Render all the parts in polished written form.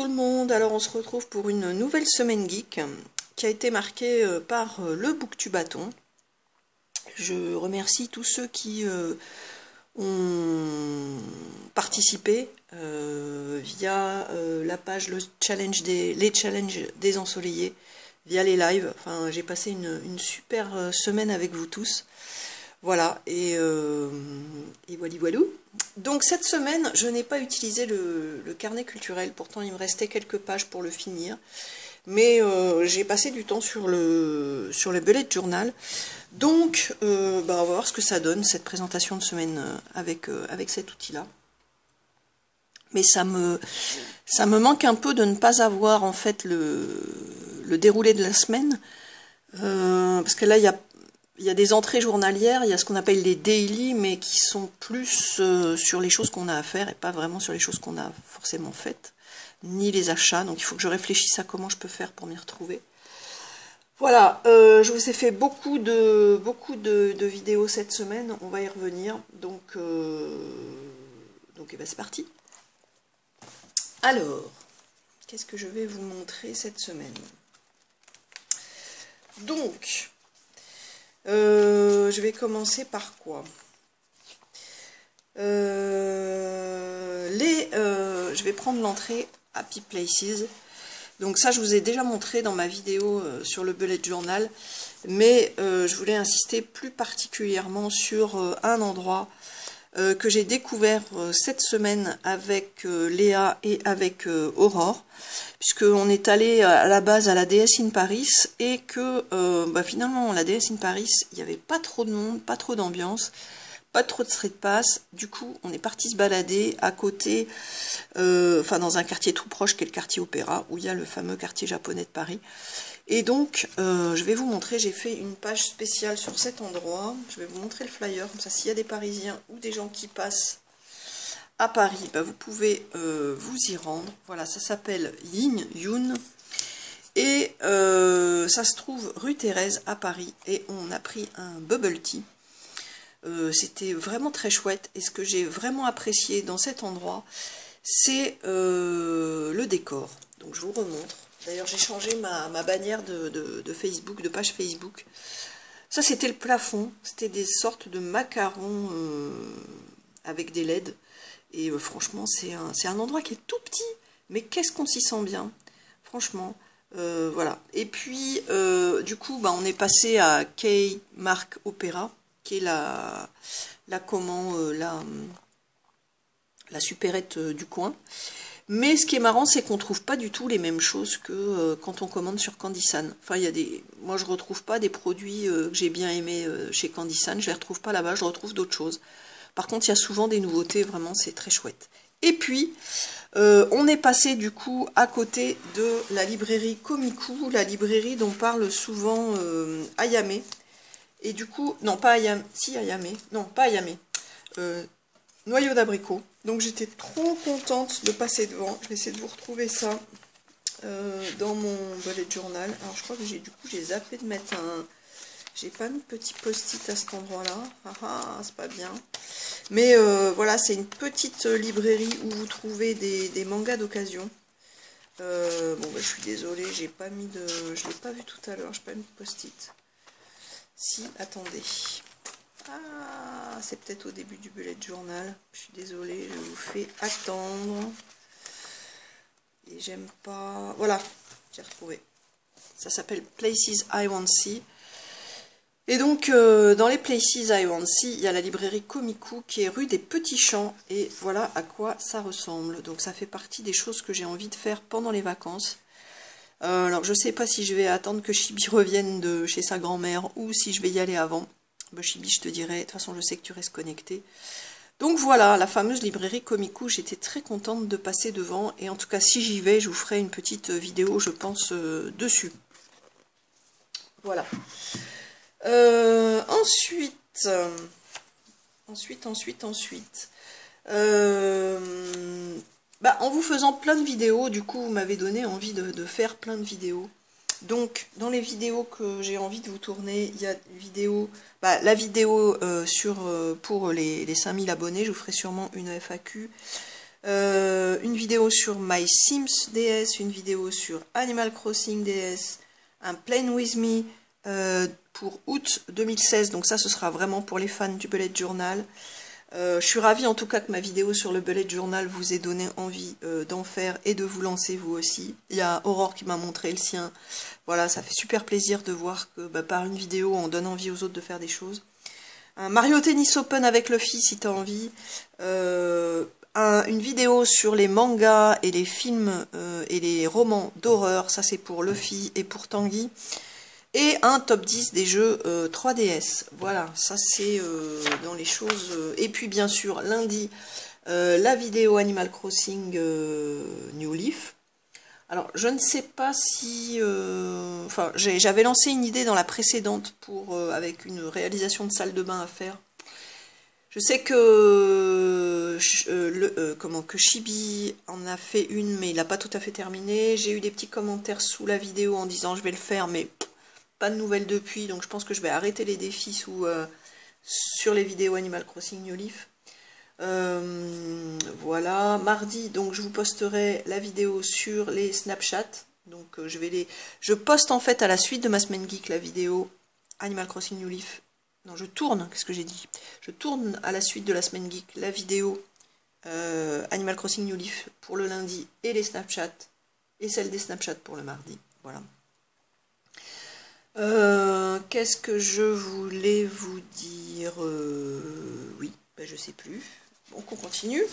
tout le monde, alors on se retrouve pour une nouvelle semaine geek qui a été marquée par le Booktubathon. Je remercie tous ceux qui ont participé via la page les challenges des ensoleillés, via les lives. Enfin, j'ai passé une super semaine avec vous tous. Voilà, et voilou. Donc cette semaine, je n'ai pas utilisé le carnet culturel, pourtant il me restait quelques pages pour le finir. Mais j'ai passé du temps sur le bullet journal. Donc on va voir ce que ça donne, cette présentation de semaine avec cet outil-là. Mais ça me manque un peu de ne pas avoir en fait le déroulé de la semaine. Parce que là, il y a des entrées journalières, il y a ce qu'on appelle les daily, mais qui sont plus sur les choses qu'on a à faire et pas vraiment sur les choses qu'on a forcément faites, ni les achats. Donc il faut que je réfléchisse à comment je peux faire pour m'y retrouver. Voilà, je vous ai fait beaucoup de vidéos cette semaine, on va y revenir. Donc eh ben, c'est parti. Alors, qu'est-ce que je vais vous montrer cette semaine? Donc, je vais commencer par quoi? Je vais prendre l'entrée Happy Places. Donc ça, je vous ai déjà montré dans ma vidéo sur le bullet journal, mais je voulais insister plus particulièrement sur un endroit que j'ai découvert cette semaine avec Léa et avec Aurore, puisqu'on est allé à la base à la DS in Paris et que finalement la DS in Paris, il n'y avait pas trop de monde, pas trop d'ambiance, pas trop de street pass. Du coup on est parti se balader à côté, dans un quartier tout proche qui est le quartier Opéra, où il y a le fameux quartier japonais de Paris. Et donc, je vais vous montrer, j'ai fait une page spéciale sur cet endroit. Je vais vous montrer le flyer, comme ça, s'il y a des Parisiens ou des gens qui passent à Paris, vous pouvez vous y rendre. Voilà, ça s'appelle Yin Yun. Et ça se trouve rue Thérèse à Paris. Et on a pris un bubble tea. C'était vraiment très chouette. Et ce que j'ai vraiment apprécié dans cet endroit, c'est le décor. Donc, je vous remontre. D'ailleurs, j'ai changé ma bannière de Facebook, de page Facebook. Ça, c'était le plafond. C'était des sortes de macarons avec des LED. Et franchement, c'est un endroit qui est tout petit. Mais qu'est-ce qu'on s'y sent bien. Franchement, voilà. Et puis, du coup, on est passé à K-Mark Opéra, qui est la supérette du coin. Mais ce qui est marrant, c'est qu'on ne trouve pas du tout les mêmes choses que quand on commande sur Candysan. Enfin, moi, je ne retrouve pas des produits que j'ai bien aimés chez Candysan. Je ne les retrouve pas là-bas, je retrouve d'autres choses. Par contre, il y a souvent des nouveautés, vraiment, c'est très chouette. Et puis, on est passé du coup à côté de la librairie Komiku, la librairie dont parle souvent Ayame. Et du coup, non, pas Ayame, si Ayame, non, pas Ayame. Noyau d'abricot. Donc j'étais trop contente de passer devant. Je vais essayer de vous retrouver ça dans mon bullet journal. Alors je crois que j'ai zappé de mettre un... J'ai pas mis de petit post-it à cet endroit-là. C'est pas bien. Mais voilà, c'est une petite librairie où vous trouvez des mangas d'occasion. Je suis désolée, j'ai pas mis de... Je l'ai pas vu tout à l'heure, j'ai pas mis de post-it. Si, attendez. Ah, c'est peut-être au début du bullet journal. Je suis désolée, je vous fais attendre. Et j'aime pas... Voilà, j'ai retrouvé. Ça s'appelle Places I Want See. Et donc, dans les Places I Want See, il y a la librairie Komiku qui est rue des Petits Champs. Et voilà à quoi ça ressemble. Donc, ça fait partie des choses que j'ai envie de faire pendant les vacances. Alors, je ne sais pas si je vais attendre que Chibi revienne de chez sa grand-mère ou si je vais y aller avant. Chibi, je te dirai, de toute façon je sais que tu restes connecté. Donc voilà, la fameuse librairie Komiku, j'étais très contente de passer devant, et en tout cas si j'y vais, je vous ferai une petite vidéo, je pense, dessus. Voilà. Ensuite, en vous faisant plein de vidéos, du coup vous m'avez donné envie de faire plein de vidéos. Donc, dans les vidéos que j'ai envie de vous tourner, il y a la vidéo pour les 5000 abonnés. Je vous ferai sûrement une FAQ une vidéo sur My Sims DS, une vidéo sur Animal Crossing DS, un Play With Me pour août 2016, donc ça ce sera vraiment pour les fans du Bullet Journal. Je suis ravie en tout cas que ma vidéo sur le Bullet Journal vous ait donné envie d'en faire et de vous lancer vous aussi. Il y a Aurore qui m'a montré le sien. Voilà, ça fait super plaisir de voir que par une vidéo on donne envie aux autres de faire des choses. Un Mario Tennis Open avec Luffy si tu as envie. Une vidéo sur les mangas et les films et les romans d'horreur, ça c'est pour Luffy et pour Tanguy. Et un top 10 des jeux 3DS. Voilà, ça c'est dans les choses. Et puis bien sûr, lundi, la vidéo Animal Crossing New Leaf. Alors, je ne sais pas si... Enfin, j'avais lancé une idée dans la précédente pour avec une réalisation de salle de bain à faire. Je sais que, que Chibi en a fait une, mais il n'a pas tout à fait terminé. J'ai eu des petits commentaires sous la vidéo en disant je vais le faire, mais pas de nouvelles depuis. Donc je pense que je vais arrêter les défis sur les vidéos Animal Crossing New Leaf. Voilà, mardi, donc je vous posterai la vidéo sur les Snapchat. Donc je poste en fait à la suite de ma semaine geek la vidéo Animal Crossing New Leaf. Non, je tourne, qu'est-ce que j'ai dit? Je tourne à la suite de la semaine geek la vidéo Animal Crossing New Leaf pour le lundi et les Snapchat et celle des Snapchat pour le mardi. Voilà. Qu'est-ce que je voulais vous dire? Oui, ben je sais plus. Donc on continue.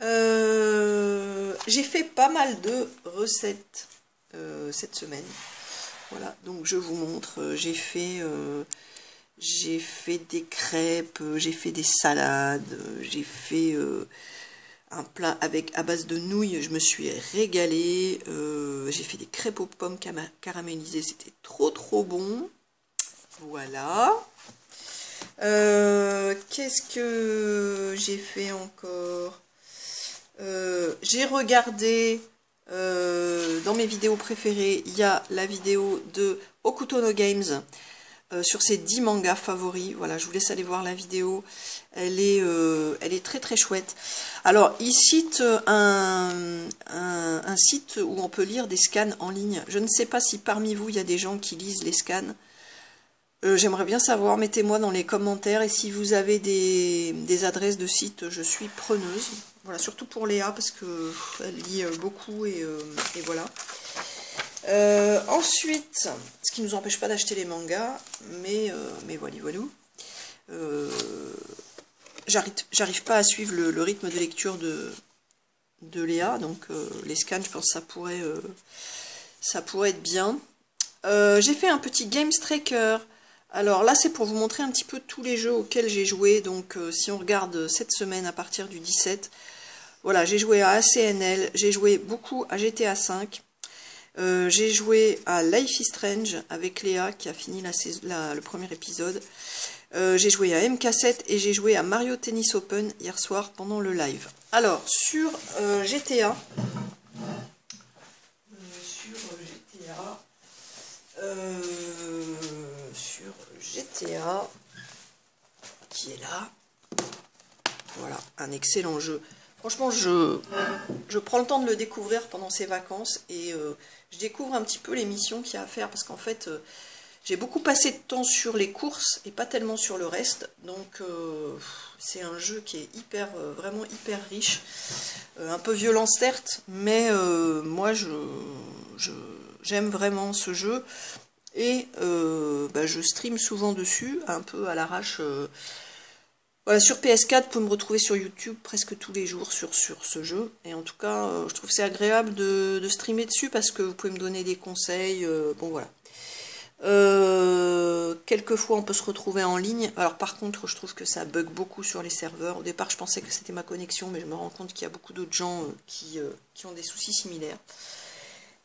J'ai fait pas mal de recettes cette semaine. Voilà, donc je vous montre. J'ai fait des crêpes, j'ai fait des salades, j'ai fait un plat à base de nouilles, je me suis régalée. J'ai fait des crêpes aux pommes caramélisées, c'était trop bon. Voilà. Qu'est-ce que j'ai fait encore? J'ai regardé dans mes vidéos préférées, il y a la vidéo de Okuto no Games sur ses 10 mangas favoris. Voilà, je vous laisse aller voir la vidéo. Elle est très chouette. Alors, il cite un site où on peut lire des scans en ligne. Je ne sais pas si parmi vous, il y a des gens qui lisent les scans. J'aimerais bien savoir, mettez-moi dans les commentaires. Et si vous avez des adresses de sites, je suis preneuse. Voilà, surtout pour Léa, parce qu'elle lit beaucoup et voilà. Ensuite, ce qui ne nous empêche pas d'acheter les mangas, mais voilà. J'arrive pas à suivre le rythme de lecture de Léa, donc les scans, je pense que ça pourrait être bien. J'ai fait un petit Games Tracker. Alors là, c'est pour vous montrer un petit peu tous les jeux auxquels j'ai joué. Donc si on regarde cette semaine à partir du 17, voilà, j'ai joué à ACNL, j'ai joué beaucoup à GTA V. J'ai joué à Life is Strange avec Léa qui a fini le premier épisode. J'ai joué à MK7 et j'ai joué à Mario Tennis Open hier soir pendant le live. Alors, sur GTA, qui est là, voilà, un excellent jeu. Franchement, je prends le temps de le découvrir pendant ces vacances et je découvre un petit peu les missions qu'il y a à faire parce qu'en fait, j'ai beaucoup passé de temps sur les courses et pas tellement sur le reste. Donc, c'est un jeu qui est vraiment hyper riche. Un peu violent certes, mais moi, j'aime vraiment ce jeu. Et je stream souvent dessus, un peu à l'arrache. Voilà, sur PS4, vous pouvez me retrouver sur YouTube presque tous les jours sur ce jeu. Et en tout cas, je trouve que c'est agréable de streamer dessus parce que vous pouvez me donner des conseils. Bon, voilà. Quelquefois, on peut se retrouver en ligne. Alors, par contre, je trouve que ça bug beaucoup sur les serveurs. Au départ, je pensais que c'était ma connexion, mais je me rends compte qu'il y a beaucoup d'autres gens qui ont des soucis similaires.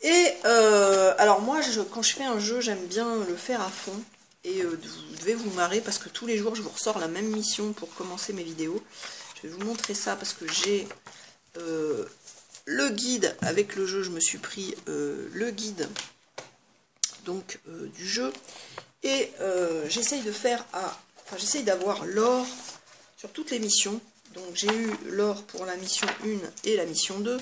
Et alors, moi, quand je fais un jeu, j'aime bien le faire à fond. Et vous devez vous marrer parce que tous les jours je vous ressors la même mission pour commencer mes vidéos. Je vais vous montrer ça parce que j'ai le guide avec le jeu. Je me suis pris le guide donc du jeu et j'essaye d'avoir l'or sur toutes les missions. Donc j'ai eu l'or pour la mission 1 et la mission 2.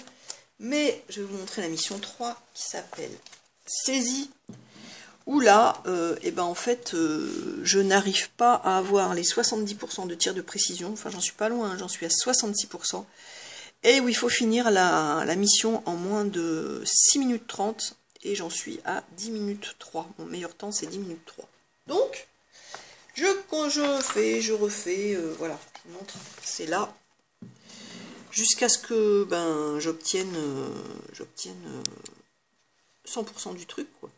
Mais je vais vous montrer la mission 3 qui s'appelle Saisie. Où là, en fait, je n'arrive pas à avoir les 70% de tir de précision. Enfin, j'en suis pas loin, j'en suis à 66%. Et où il faut finir la mission en moins de 6 minutes 30. Et j'en suis à 10 minutes 3. Mon meilleur temps, c'est 10 minutes 3. Donc, quand je fais, je refais, voilà, je vous montre, c'est là. Jusqu'à ce que j'obtienne 100% du truc, quoi.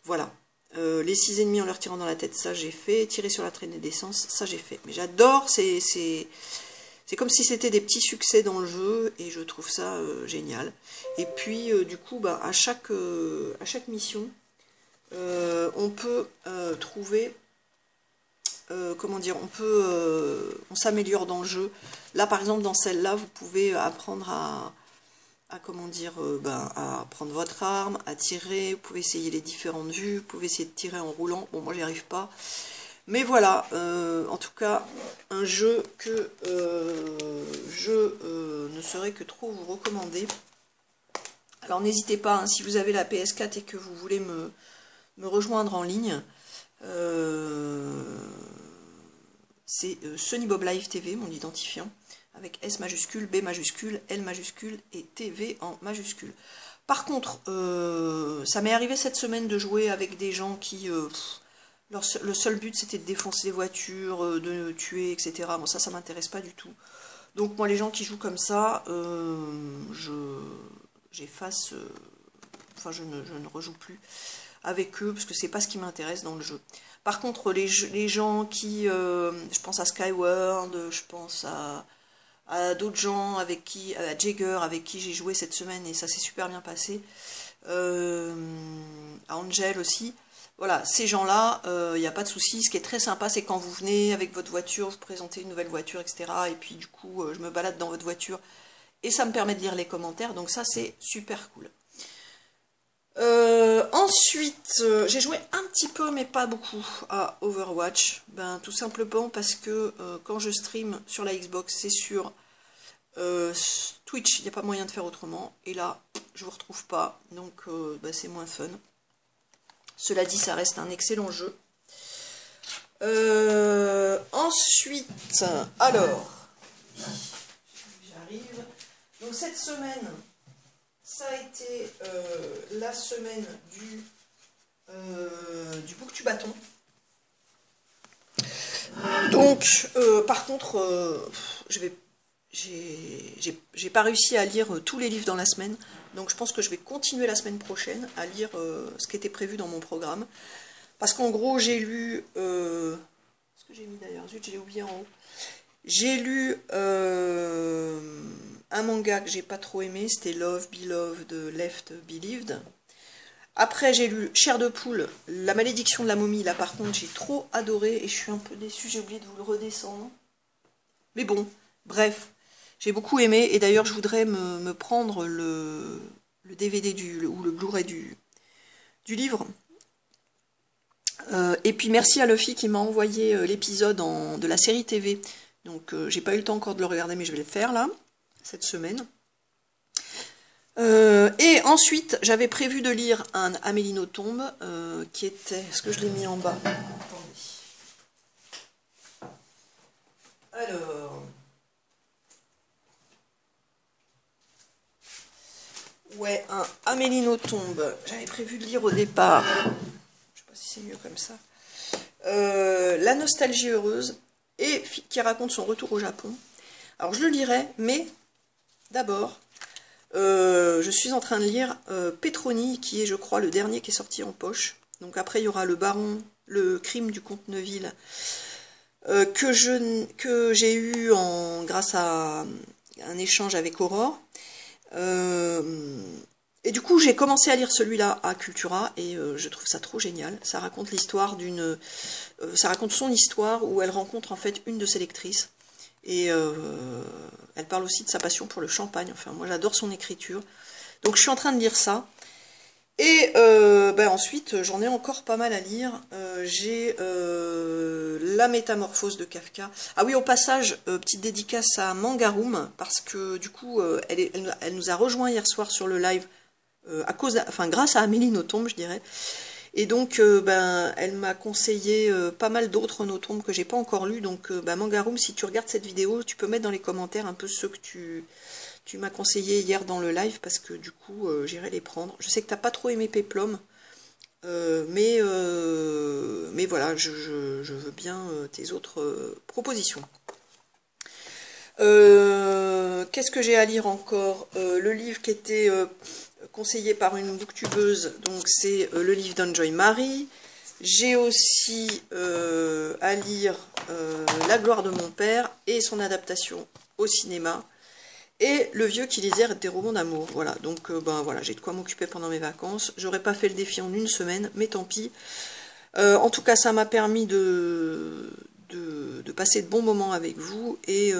Voilà. Les 6 ennemis en leur tirant dans la tête, ça j'ai fait. Tirer sur la traînée d'essence, ça j'ai fait. Mais j'adore, c'est comme si c'était des petits succès dans le jeu, et je trouve ça génial. Et puis, du coup, à chaque mission, on peut trouver... comment dire, on s'améliore dans le jeu. Là, par exemple, dans celle-là, vous pouvez apprendre à prendre votre arme, à tirer, vous pouvez essayer les différentes vues, vous pouvez essayer de tirer en roulant. Bon, moi, j'y arrive pas. Mais voilà, en tout cas, un jeu que je ne saurais que trop vous recommander. Alors, n'hésitez pas, hein, si vous avez la PS4 et que vous voulez me rejoindre en ligne, c'est Sony Bob Live TV, mon identifiant, avec S majuscule, B majuscule, L majuscule et TV en majuscule. Par contre, ça m'est arrivé cette semaine de jouer avec des gens qui... le seul but c'était de défoncer les voitures, de tuer, etc. Bon, ça m'intéresse pas du tout. Donc moi, les gens qui jouent comme ça, j'efface... enfin, je ne rejoue plus avec eux, parce que c'est pas ce qui m'intéresse dans le jeu. Par contre, les gens qui... je pense à Skyward, je pense à d'autres gens avec qui... à Jagger, avec qui j'ai joué cette semaine, et ça s'est super bien passé. À Angel aussi. Voilà, ces gens-là, il n'y a pas de souci. Ce qui est très sympa, c'est quand vous venez avec votre voiture, vous présentez une nouvelle voiture, etc. Et puis du coup, je me balade dans votre voiture, et ça me permet de lire les commentaires, donc ça, c'est super cool. Ensuite, j'ai joué un petit peu, mais pas beaucoup, à Overwatch. Tout simplement parce que quand je stream sur la Xbox, c'est sur Twitch, il n'y a pas moyen de faire autrement. Et là, je vous retrouve pas, donc c'est moins fun. Cela dit, ça reste un excellent jeu. Ensuite, alors, j'arrive. Donc cette semaine... ça a été la semaine du Bouc du Bâton. Donc, par contre, j'ai pas réussi à lire tous les livres dans la semaine. Donc, je pense que je vais continuer la semaine prochaine à lire ce qui était prévu dans mon programme. Parce qu'en gros, j'ai lu... ce que j'ai mis d'ailleurs, zut, j'ai oublié en haut. J'ai lu... un manga que j'ai pas trop aimé, c'était Love, Beloved, Left, Believed. Après, j'ai lu Chair de poule, La malédiction de la momie. Là, par contre, j'ai trop adoré et je suis un peu déçue, j'ai oublié de vous le redescendre. Mais bon, bref, j'ai beaucoup aimé. Et d'ailleurs, je voudrais me prendre le DVD ou le Blu-ray du livre. Et puis, merci à Luffy qui m'a envoyé l'épisode de la série TV. Donc, j'ai pas eu le temps encore de le regarder, mais je vais le faire, là, cette semaine. Et ensuite, j'avais prévu de lire un Amélie Nothomb, qui était... Est-ce que je l'ai mis en bas? Attendez. Alors... Ouais, un Amélie Nothomb. J'avais prévu de lire au départ. Je sais pas si c'est mieux comme ça. La nostalgie heureuse, et qui raconte son retour au Japon. Alors, je le lirai, mais d'abord... je suis en train de lire Petroni, qui est, je crois, le dernier qui est sorti en poche. Donc après, il y aura Le Baron, le crime du comte Neuville, que j'ai eu grâce à un échange avec Aurore. Et du coup, j'ai commencé à lire celui-là à Cultura, et je trouve ça trop génial. Ça raconte l'histoire ça raconte son histoire, où elle rencontre en fait une de ses lectrices. Et elle parle aussi de sa passion pour le champagne. Enfin, moi j'adore son écriture. Donc je suis en train de lire ça. Et ensuite, j'en ai encore pas mal à lire. J'ai La Métamorphose de Kafka. Ah oui, au passage, petite dédicace à Mangaroom, parce que du coup, elle nous a rejoint hier soir sur le live, grâce à Amélie Nothomb, je dirais. Et donc, elle m'a conseillé pas mal d'autres Nothomb que j'ai pas encore lus. Donc, Mangaroom, si tu regardes cette vidéo, tu peux mettre dans les commentaires un peu ceux que tu m'as conseillé hier dans le live, parce que du coup, j'irai les prendre. Je sais que t'as pas trop aimé Péplum, mais voilà, je veux bien tes autres propositions. Qu'est-ce que j'ai à lire encore? Le livre qui était conseillé par une booktubeuse, donc c'est le livre d'Enjoy Marie. J'ai aussi à lire La gloire de mon père et son adaptation au cinéma. Et Le vieux qui lisait des romans d'amour. Voilà, donc voilà, j'ai de quoi m'occuper pendant mes vacances. J'aurais pas fait le défi en une semaine, mais tant pis. En tout cas, ça m'a permis de passer de bons moments avec vous, et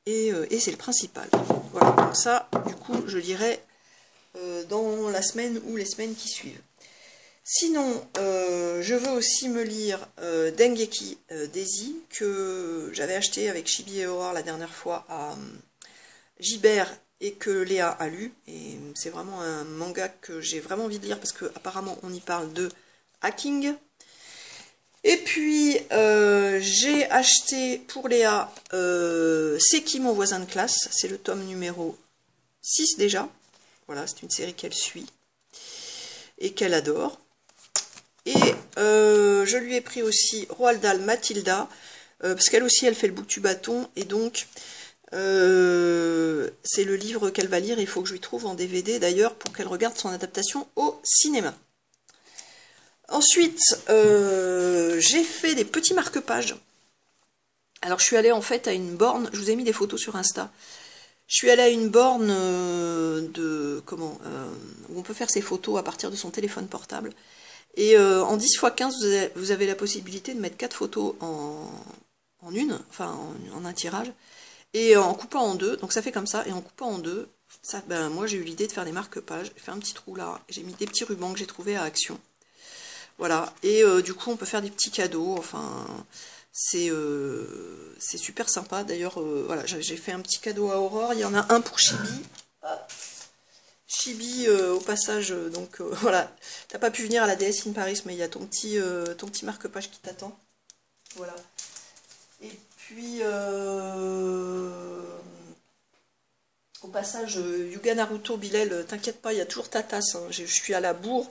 c'est le principal. Voilà, donc ça, du coup, je lirai dans la semaine ou les semaines qui suivent. Sinon, je veux aussi me lire Dengeki Daisy, que j'avais acheté avec Chibi et Aurore la dernière fois à Gibert et que Léa a lu. Et c'est vraiment un manga que j'ai vraiment envie de lire parce qu'apparemment on y parle de hacking. Et puis, j'ai acheté pour Léa C'est qui mon voisin de classe? C'est le tome numéro 6 déjà. Voilà, c'est une série qu'elle suit et qu'elle adore. Et je lui ai pris aussi Roald Dahl Mathilda, parce qu'elle aussi, elle fait le Booktubaton, et donc c'est le livre qu'elle va lire. Il faut que je lui trouve en DVD d'ailleurs pour qu'elle regarde son adaptation au cinéma. Ensuite, j'ai fait des petits marque-pages. Alors, je suis allée en fait à une borne, je vous ai mis des photos sur Insta. Je suis allée à une borne où on peut faire ses photos à partir de son téléphone portable. Et en 10 x 15, vous avez la possibilité de mettre 4 photos en une, enfin en un tirage, et en coupant en deux. Donc ça fait comme ça, et en coupant en deux, ça, moi j'ai eu l'idée de faire des marque-pages. J'ai fait un petit trou là, j'ai mis des petits rubans que j'ai trouvés à Action. Voilà, et du coup on peut faire des petits cadeaux, enfin c'est super sympa. D'ailleurs, voilà, j'ai fait un petit cadeau à Aurore, il y en a un pour Chibi. Chibi, au passage, donc voilà, t'as pas pu venir à la DS in Paris, mais il y a ton petit marque-page qui t'attend. Voilà. Et puis, au passage, Yuga Naruto Bilal, t'inquiète pas, il y a toujours ta tasse, hein. Je suis à la bourre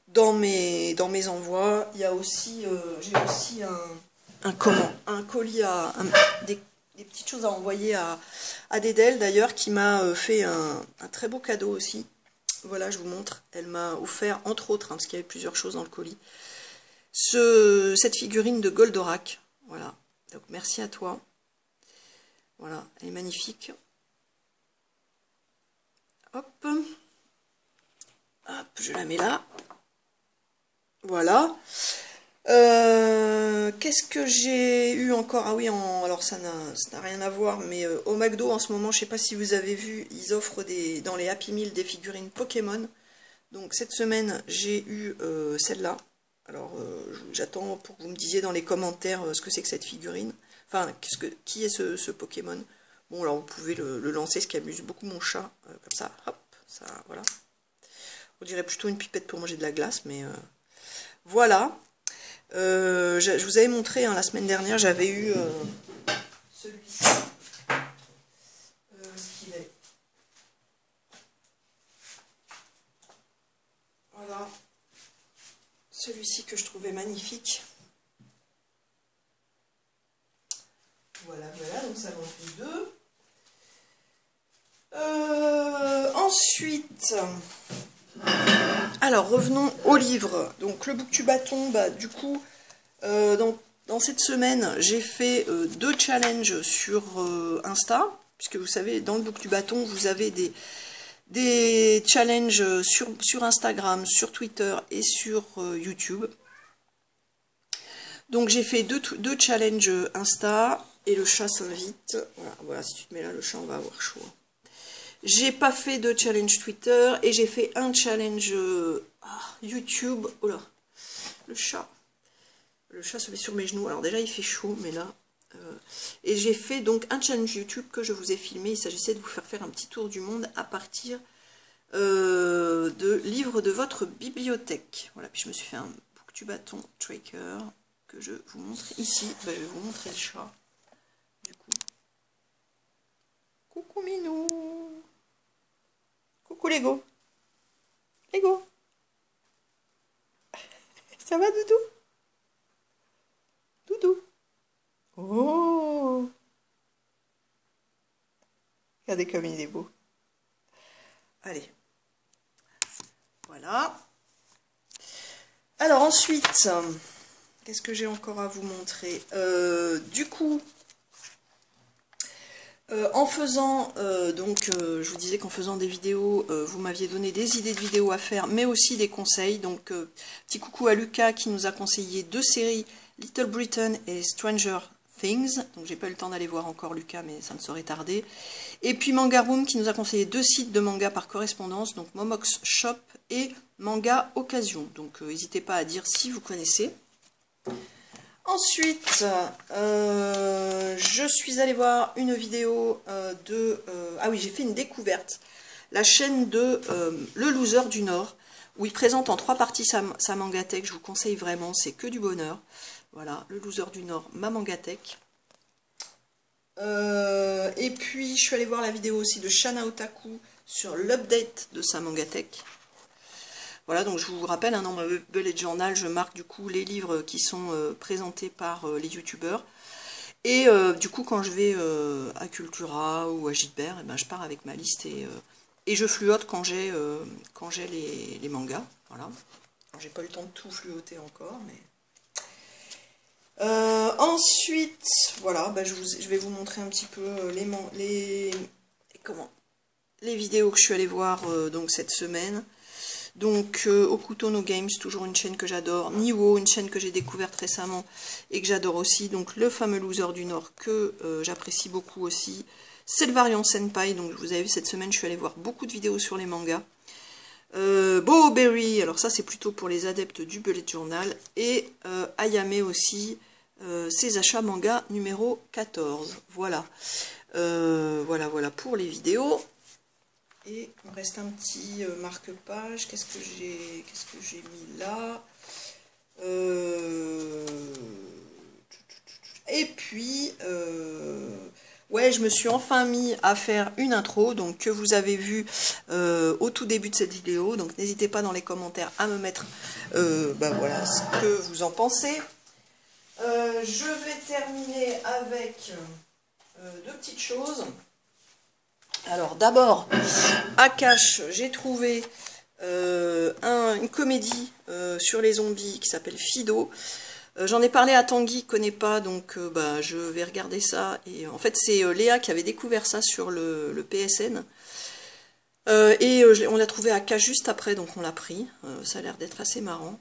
dans mes envois. Il y a aussi, j'ai aussi un colis des petites choses à envoyer à Dédel d'ailleurs, qui m'a fait un très beau cadeau aussi. Voilà, je vous montre. Elle m'a offert, entre autres, parce qu'il y avait plusieurs choses dans le colis, cette figurine de Goldorak. Voilà, donc merci à toi. Voilà, elle est magnifique. Hop, hop, je la mets là. Voilà. Qu'est-ce que j'ai eu encore? Ah oui, alors ça n'a rien à voir, mais au McDo en ce moment, je sais pas si vous avez vu, ils offrent dans les Happy Meal des figurines Pokémon. Donc cette semaine, j'ai eu celle-là. Alors j'attends pour que vous me disiez dans les commentaires ce que c'est que cette figurine. Enfin, qui est ce Pokémon? Bon, alors vous pouvez le lancer, ce qui amuse beaucoup mon chat. Comme ça, hop, ça, voilà. On dirait plutôt une pipette pour manger de la glace, mais voilà. Je vous avais montré la semaine dernière, j'avais eu celui-ci. Ce qu'il est. Voilà. Celui-ci que je trouvais magnifique. Voilà, voilà, donc ça m'en fait deux. Ensuite, alors revenons au livre. Donc le Booktubaton, du coup, dans cette semaine, j'ai fait 2 challenges sur Insta, puisque vous savez, dans le Booktubaton, vous avez des challenges sur Instagram, sur Twitter et sur YouTube. Donc j'ai fait deux challenges Insta, et le chat s'invite. Voilà, voilà, si tu te mets là, le chat, on va avoir chaud. J'ai pas fait de challenge Twitter et j'ai fait un challenge YouTube. Oh là, le chat. Le chat se met sur mes genoux. Alors déjà il fait chaud, mais là... et j'ai fait donc un challenge YouTube que je vous ai filmé. Il s'agissait de vous faire un petit tour du monde à partir de livres de votre bibliothèque. Voilà, puis je me suis fait un booktube bâton tracker que je vous montre ici. Ben, je vais vous montrer le chat. Du coup. Coucou Minou. Coucou Lego. Lego. Ça va Doudou? Doudou. Oh. Regardez comme il est beau. Allez. Voilà. Alors ensuite, qu'est-ce que j'ai encore à vous montrer? Du coup, en faisant, je vous disais qu'en faisant des vidéos, vous m'aviez donné des idées de vidéos à faire, mais aussi des conseils. Donc, petit coucou à Lucas qui nous a conseillé 2 séries, Little Britain et Stranger Things. Donc, j'ai pas eu le temps d'aller voir encore Lucas, mais ça ne saurait tarder. Et puis Manga Room qui nous a conseillé 2 sites de manga par correspondance, donc Momox Shop et Manga Occasion. Donc, n'hésitez pas à dire si vous connaissez. Ensuite, je suis allée voir une vidéo ah oui, j'ai fait une découverte. La chaîne de Le Loser du Nord, où il présente en 3 parties sa mangatech. Je vous conseille vraiment, c'est que du bonheur. Voilà, Le Loser du Nord, ma mangatech. Et puis, je suis allée voir la vidéo aussi de Shana Otaku sur l'update de sa mangatech. Voilà, donc je vous rappelle, dans ma bullet journal, je marque du coup les livres qui sont présentés par les youtubeurs. Et du coup, quand je vais à Cultura ou à Gilbert, eh ben, je pars avec ma liste et je fluote quand j'ai les mangas. Voilà. J'ai pas eu le temps de tout fluoter encore, mais... ensuite, voilà, bah, je vais vous montrer un petit peu les vidéos que je suis allée voir donc cette semaine. Donc Okuto no Games, toujours une chaîne que j'adore. Niwo, une chaîne que j'ai découverte récemment et que j'adore aussi. Donc le fameux Loser du Nord que j'apprécie beaucoup aussi. Selvarian Senpai, donc vous avez vu cette semaine je suis allée voir beaucoup de vidéos sur les mangas. Boberry, alors ça c'est plutôt pour les adeptes du bullet journal. Et Ayame aussi, ses achats manga numéro 14. Voilà. Voilà pour les vidéos. Et il me reste un petit marque-page. Qu'est-ce que j'ai mis là? Et puis, ouais, je me suis enfin mis à faire une intro, donc que vous avez vu au tout début de cette vidéo. Donc n'hésitez pas dans les commentaires à me mettre voilà, ce que vous en pensez. Je vais terminer avec 2 petites choses. Alors d'abord, à Cash, j'ai trouvé une comédie sur les zombies qui s'appelle Fido. J'en ai parlé à Tanguy, qui ne connaît pas, donc je vais regarder ça. Et en fait, c'est Léa qui avait découvert ça sur le PSN. On l'a trouvé à Cash juste après, donc on l'a pris. Ça a l'air d'être assez marrant.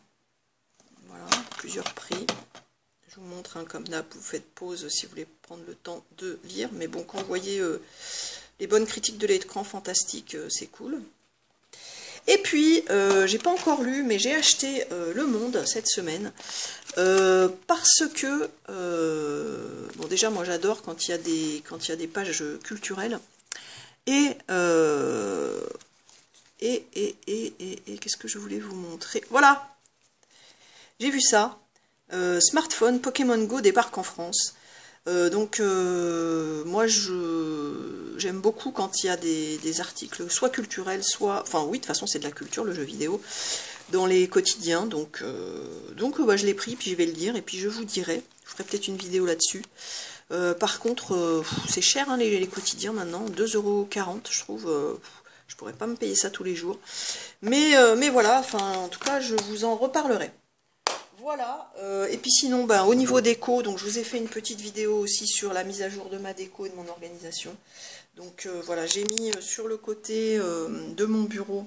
Voilà, plusieurs prix. Je vous montre, comme d'hab, vous faites pause si vous voulez prendre le temps de lire. Mais bon, quand vous voyez... les bonnes critiques de l'écran fantastique, c'est cool. Et puis, j'ai pas encore lu, mais j'ai acheté Le Monde cette semaine. Parce que, bon déjà, moi j'adore quand il y a des pages culturelles. Et qu'est-ce que je voulais vous montrer? Voilà! J'ai vu ça. Smartphone, Pokémon Go débarque en France. Moi j'aime beaucoup quand il y a des articles soit culturels, soit... Enfin oui, de toute façon c'est de la culture, le jeu vidéo, dans les quotidiens. Donc je l'ai pris, puis je vais le lire, et puis je vous dirai. Je ferai peut-être une vidéo là-dessus. Par contre, c'est cher les quotidiens maintenant, 2,40 € je trouve. Je pourrais pas me payer ça tous les jours. Mais voilà, enfin en tout cas je vous en reparlerai. Voilà, et puis sinon, au niveau déco, donc je vous ai fait une petite vidéo aussi sur la mise à jour de ma déco et de mon organisation. Donc voilà, j'ai mis sur le côté de mon bureau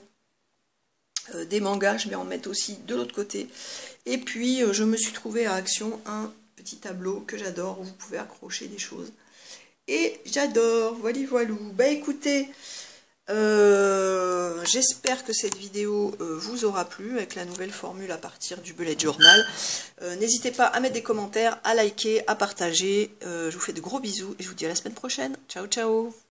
des mangas, je vais en mettre aussi de l'autre côté. Et puis je me suis trouvé à Action un petit tableau que j'adore, où vous pouvez accrocher des choses. Et j'adore, voilà voilou. Écoutez, J'espère que cette vidéo vous aura plu avec la nouvelle formule à partir du bullet journal. N'hésitez pas à mettre des commentaires, à liker, à partager. Je vous fais de gros bisous et je vous dis à la semaine prochaine. Ciao ciao.